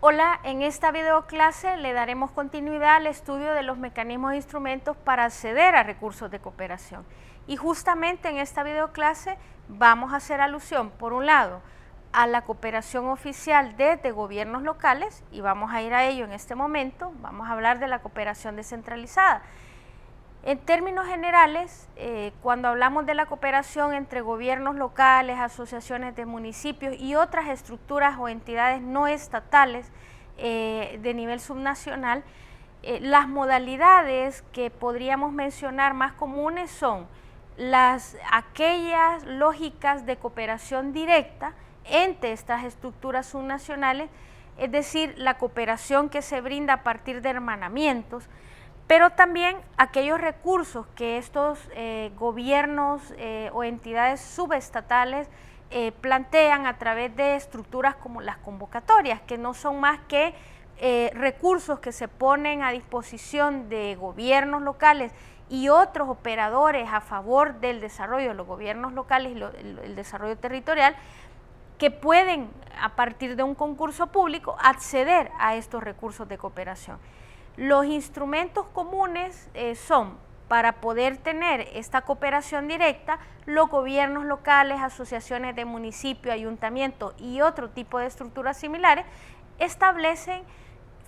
Hola, en esta videoclase le daremos continuidad al estudio de los mecanismos e instrumentos para acceder a recursos de cooperación. Y justamente en esta videoclase vamos a hacer alusión, por un lado, a la cooperación oficial desde gobiernos locales, y vamos a ir a ello en este momento. Vamos a hablar de la cooperación descentralizada. En términos generales, cuando hablamos de la cooperación entre gobiernos locales, asociaciones de municipios y otras estructuras o entidades no estatales de nivel subnacional, las modalidades que podríamos mencionar más comunes son aquellas lógicas de cooperación directa entre estas estructuras subnacionales, es decir, la cooperación que se brinda a partir de hermanamientos, pero también aquellos recursos que estos gobiernos o entidades subestatales plantean a través de estructuras como las convocatorias, que no son más que recursos que se ponen a disposición de gobiernos locales y otros operadores a favor del desarrollo de los gobiernos locales y el desarrollo territorial, que pueden, a partir de un concurso público, acceder a estos recursos de cooperación. Los instrumentos comunes son, para poder tener esta cooperación directa, los gobiernos locales, asociaciones de municipios, ayuntamientos y otro tipo de estructuras similares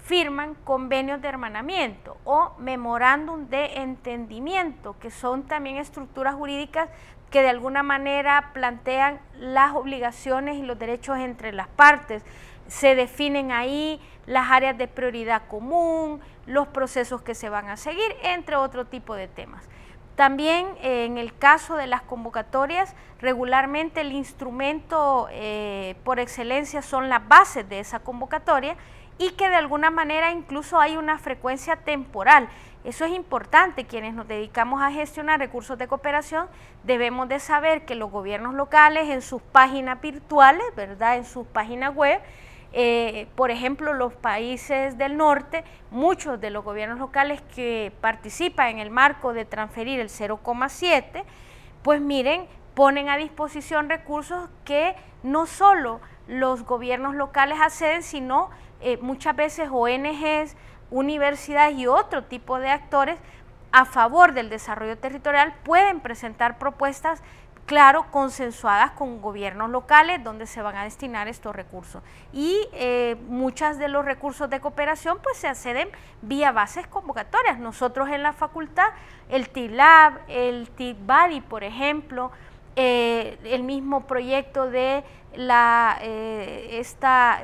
firman convenios de hermanamiento o memorándum de entendimiento, que son también estructuras jurídicas que de alguna manera plantean las obligaciones y los derechos entre las partes. Se definen ahí las áreas de prioridad común, los procesos que se van a seguir, entre otro tipo de temas. También en el caso de las convocatorias, regularmente el instrumento por excelencia son las bases de esa convocatoria, y que de alguna manera incluso hay una frecuencia temporal. Eso es importante. Quienes nos dedicamos a gestionar recursos de cooperación debemos de saber que los gobiernos locales en sus páginas virtuales, ¿verdad?, en sus páginas web, por ejemplo, los países del norte, muchos de los gobiernos locales que participan en el marco de transferir el 0,7, pues miren, ponen a disposición recursos que no solo los gobiernos locales acceden, sino muchas veces ONGs, universidades y otro tipo de actores a favor del desarrollo territorial pueden presentar propuestas, claro, consensuadas con gobiernos locales donde se van a destinar estos recursos. Y muchos de los recursos de cooperación pues se acceden vía bases convocatorias. Nosotros en la facultad, el TILAB, el TIBADI, por ejemplo, el mismo proyecto de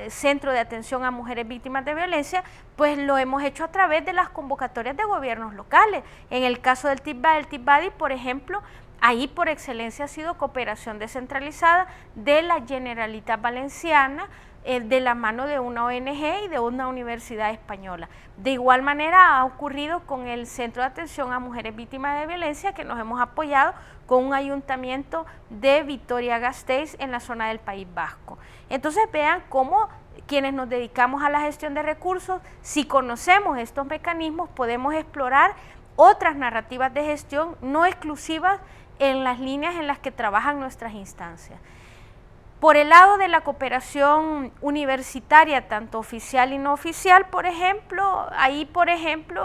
Centro de Atención a Mujeres Víctimas de Violencia, pues lo hemos hecho a través de las convocatorias de gobiernos locales. En el caso del TIBADI, por ejemplo, ahí por excelencia ha sido cooperación descentralizada de la Generalitat Valenciana, de la mano de una ONG y de una universidad española. De igual manera ha ocurrido con el Centro de Atención a Mujeres Víctimas de Violencia, que nos hemos apoyado con un ayuntamiento de Vitoria-Gasteiz en la zona del País Vasco. Entonces vean cómo quienes nos dedicamos a la gestión de recursos, si conocemos estos mecanismos, podemos explorar otras narrativas de gestión no exclusivas en las líneas en las que trabajan nuestras instancias. Por el lado de la cooperación universitaria, tanto oficial y no oficial, por ejemplo,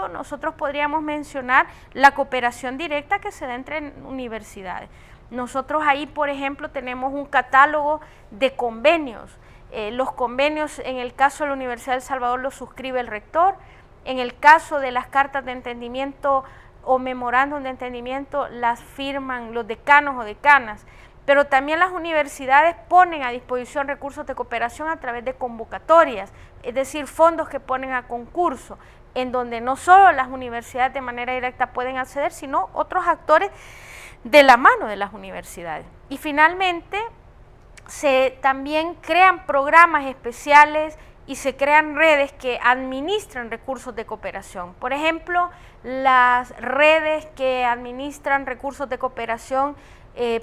nosotros podríamos mencionar la cooperación directa que se da entre universidades. Nosotros ahí, por ejemplo, tenemos un catálogo de convenios. Los convenios, en el caso de la Universidad de El Salvador, los suscribe el rector. En el caso de las cartas de entendimiento o memorándum de entendimiento, las firman los decanos o decanas. Pero también las universidades ponen a disposición recursos de cooperación a través de convocatorias, es decir, fondos que ponen a concurso, en donde no solo las universidades de manera directa pueden acceder, sino otros actores de la mano de las universidades. Y finalmente, se también crean programas especiales y se crean redes que administran recursos de cooperación. Por ejemplo, las redes que administran recursos de cooperación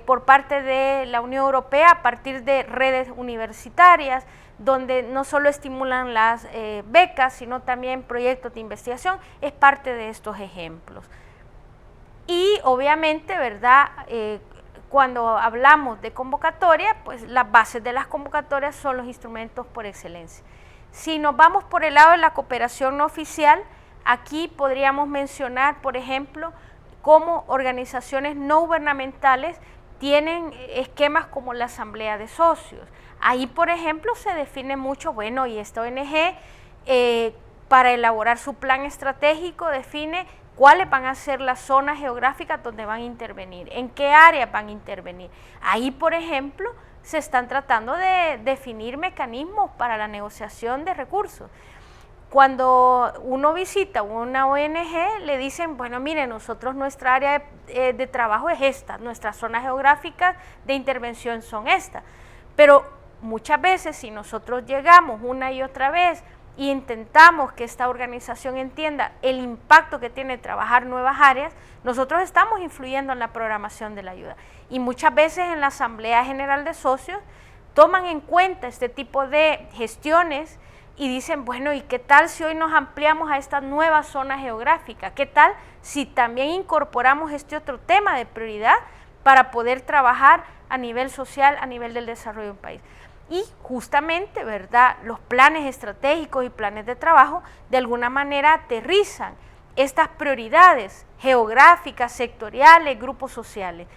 por parte de la Unión Europea a partir de redes universitarias, donde no solo estimulan las becas, sino también proyectos de investigación, es parte de estos ejemplos. Y obviamente, ¿verdad?, cuando hablamos de convocatoria, pues las bases de las convocatorias son los instrumentos por excelencia. Si nos vamos por el lado de la cooperación no oficial, aquí podríamos mencionar, por ejemplo, cómo organizaciones no gubernamentales tienen esquemas como la asamblea de socios. Ahí, por ejemplo, se define mucho, bueno, y esta ONG para elaborar su plan estratégico define cuáles van a ser las zonas geográficas donde van a intervenir, en qué áreas van a intervenir. Ahí, por ejemplo, se están tratando de definir mecanismos para la negociación de recursos. Cuando uno visita una ONG, le dicen, bueno, mire, nosotros nuestra área de trabajo es esta, nuestras zonas geográficas de intervención son estas. Pero muchas veces si nosotros llegamos una y otra vez e intentamos que esta organización entienda el impacto que tiene trabajar nuevas áreas, nosotros estamos influyendo en la programación de la ayuda. Y muchas veces en la Asamblea General de Socios toman en cuenta este tipo de gestiones y dicen, bueno, ¿y qué tal si hoy nos ampliamos a esta nueva zona geográfica? ¿Qué tal si también incorporamos este otro tema de prioridad para poder trabajar a nivel social, a nivel del desarrollo de un país? Y justamente, ¿verdad?, los planes estratégicos y planes de trabajo de alguna manera aterrizan estas prioridades geográficas, sectoriales, grupos sociales.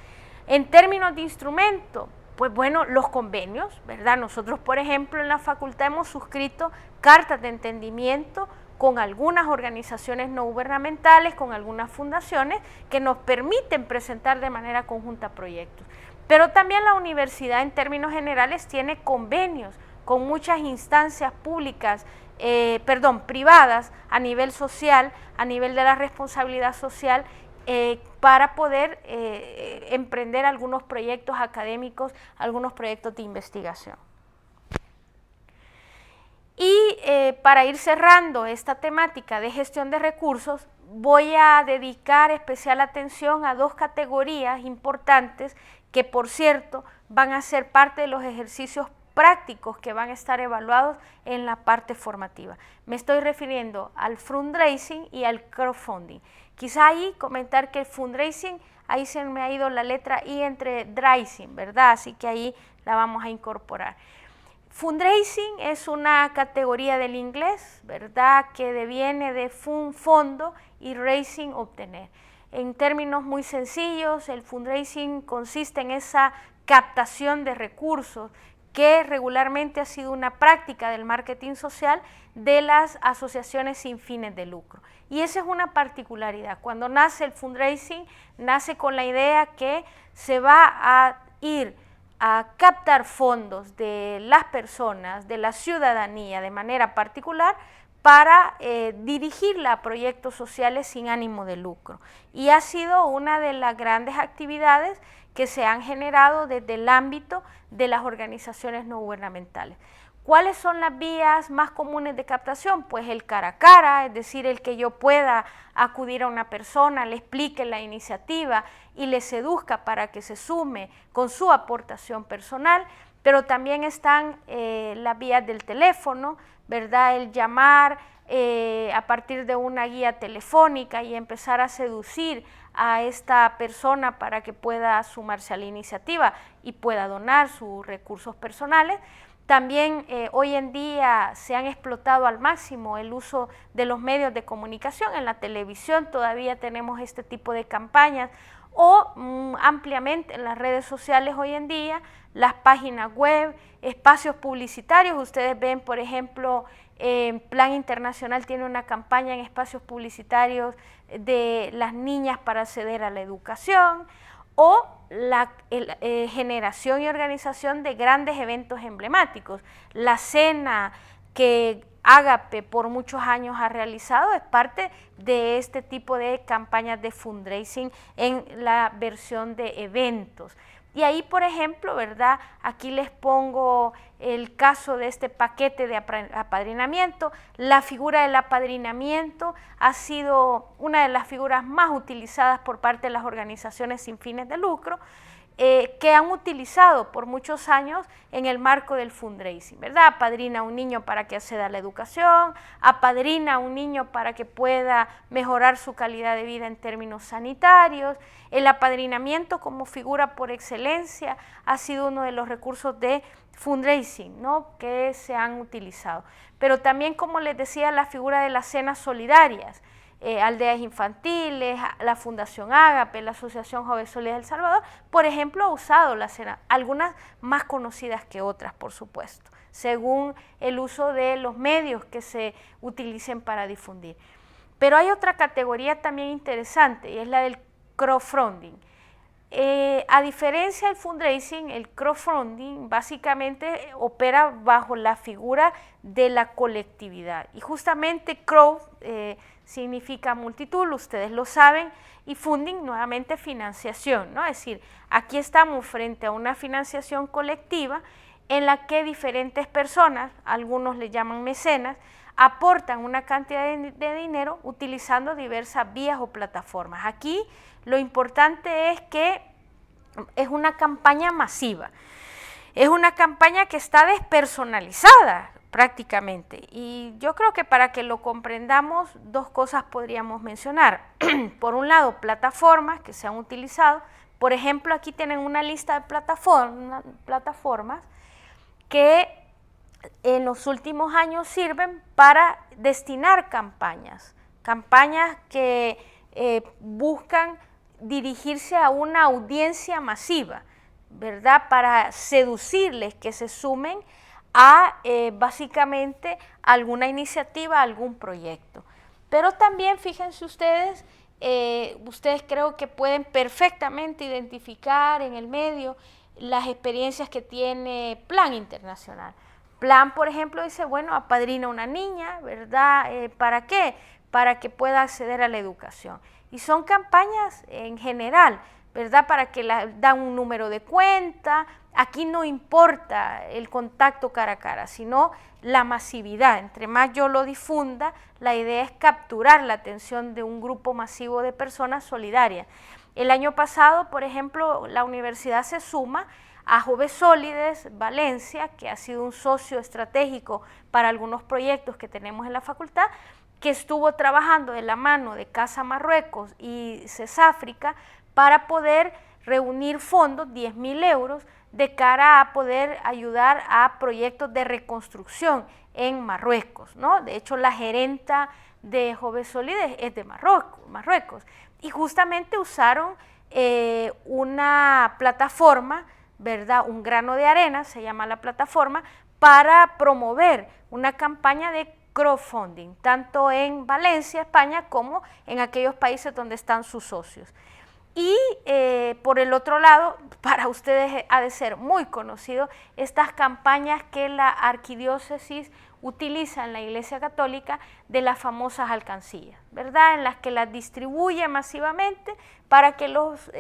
En términos de instrumento, pues bueno, los convenios, ¿verdad? Nosotros, por ejemplo, en la facultad hemos suscrito cartas de entendimiento con algunas organizaciones no gubernamentales, con algunas fundaciones que nos permiten presentar de manera conjunta proyectos. Pero también la universidad en términos generales tiene convenios con muchas instancias públicas, privadas a nivel social, a nivel de la responsabilidad social, para poder emprender algunos proyectos académicos, algunos proyectos de investigación. Y para ir cerrando esta temática de gestión de recursos, voy a dedicar especial atención a dos categorías importantes que, por cierto, van a ser parte de los ejercicios prácticos que van a estar evaluados en la parte formativa. Me estoy refiriendo al fundraising y al crowdfunding. Quizá ahí comentar que el fundraising, ahí se me ha ido la letra I entre driving, ¿verdad? Así que ahí la vamos a incorporar. Fundraising es una categoría del inglés, ¿verdad?, que deviene de fondo y raising, obtener. En términos muy sencillos, el fundraising consiste en esa captación de recursos que regularmente ha sido una práctica del marketing social de las asociaciones sin fines de lucro. Y esa es una particularidad. Cuando nace el fundraising, nace con la idea que se va a ir a captar fondos de las personas, de la ciudadanía de manera particular, para dirigirla a proyectos sociales sin ánimo de lucro. Y ha sido una de las grandes actividades que se han generado desde el ámbito de las organizaciones no gubernamentales. ¿Cuáles son las vías más comunes de captación? Pues el cara a cara, es decir, el que yo pueda acudir a una persona, le explique la iniciativa y le seduzca para que se sume con su aportación personal, pero también están las vías del teléfono, ¿verdad? El llamar a partir de una guía telefónica y empezar a seducir a esta persona para que pueda sumarse a la iniciativa y pueda donar sus recursos personales. También hoy en día se han explotado al máximo el uso de los medios de comunicación. En la televisión todavía tenemos este tipo de campañas o ampliamente en las redes sociales hoy en día, las páginas web, espacios publicitarios. Ustedes ven, por ejemplo, Plan Internacional tiene una campaña en espacios publicitarios de las niñas para acceder a la educación, o la generación y organización de grandes eventos emblemáticos. La cena que Ágape por muchos años ha realizado es parte de este tipo de campañas de fundraising en la versión de eventos. Y ahí, por ejemplo, ¿verdad?, aquí les pongo el caso de este paquete de apadrinamiento. La figura del apadrinamiento ha sido una de las figuras más utilizadas por parte de las organizaciones sin fines de lucro. que han utilizado por muchos años en el marco del fundraising, ¿verdad? Apadrina a un niño para que acceda a la educación, apadrina a un niño para que pueda mejorar su calidad de vida en términos sanitarios. El apadrinamiento como figura por excelencia ha sido uno de los recursos de fundraising, ¿no?, que se han utilizado. Pero también, como les decía, la figura de las cenas solidarias, aldeas infantiles, la Fundación Ágape, la Asociación Joven Solidaria del Salvador, por ejemplo, ha usado la cena, algunas más conocidas que otras, por supuesto, según el uso de los medios que se utilicen para difundir. Pero hay otra categoría también interesante, y es la del crowdfunding. A diferencia del fundraising, el crowdfunding básicamente opera bajo la figura de la colectividad, y justamente crowd significa multitud, ustedes lo saben, y funding nuevamente financiación, ¿no? Es decir, aquí estamos frente a una financiación colectiva en la que diferentes personas, algunos le llaman mecenas, aportan una cantidad de dinero utilizando diversas vías o plataformas. Aquí lo importante es que es una campaña masiva, es una campaña que está despersonalizada prácticamente, y yo creo que para que lo comprendamos, dos cosas podríamos mencionar. Por un lado, plataformas que se han utilizado, por ejemplo, aquí tienen una lista de plataformas que en los últimos años sirven para destinar campañas que buscan dirigirse a una audiencia masiva, ¿verdad?, para seducirles que se sumen a básicamente alguna iniciativa, algún proyecto. Pero también fíjense ustedes, ustedes creo que pueden perfectamente identificar en el medio las experiencias que tiene Plan Internacional. Plan, por ejemplo, dice, bueno, apadrina a una niña, ¿verdad? ¿Para qué? Para que pueda acceder a la educación. Y son campañas en general, ¿verdad?, para que dan un número de cuenta. Aquí no importa el contacto cara a cara, sino la masividad. Entre más yo lo difunda, la idea es capturar la atención de un grupo masivo de personas solidarias. El año pasado, por ejemplo, la universidad se suma a Jove Solides Valencia, que ha sido un socio estratégico para algunos proyectos que tenemos en la facultad, que estuvo trabajando de la mano de Casa Marruecos y CESAfrica para poder reunir fondos, 10.000 euros, de cara a poder ayudar a proyectos de reconstrucción en Marruecos, ¿no? De hecho, la gerenta de Jove Solides es de Marruecos, y justamente usaron una plataforma, ¿verdad?, Un Grano de Arena, se llama la plataforma, para promover una campaña de crowdfunding, tanto en Valencia, España, como en aquellos países donde están sus socios. Y por el otro lado, para ustedes ha de ser muy conocido estas campañas que la arquidiócesis utiliza en la Iglesia Católica de las famosas alcancías, ¿verdad?, en las que las distribuye masivamente para que los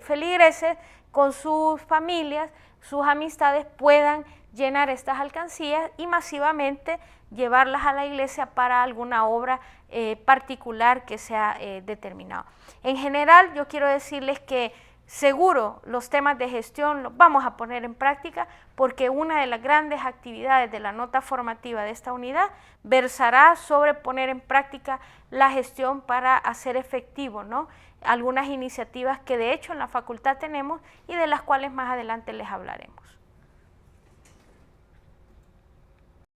feligreses con sus familias, sus amistades puedan llenar estas alcancías y masivamente llevarlas a la iglesia para alguna obra particular que se ha determinado. En general, yo quiero decirles que seguro los temas de gestión los vamos a poner en práctica, porque una de las grandes actividades de la nota formativa de esta unidad versará sobre poner en práctica la gestión para hacer efectivo, ¿no?, algunas iniciativas que de hecho en la facultad tenemos y de las cuales más adelante les hablaremos.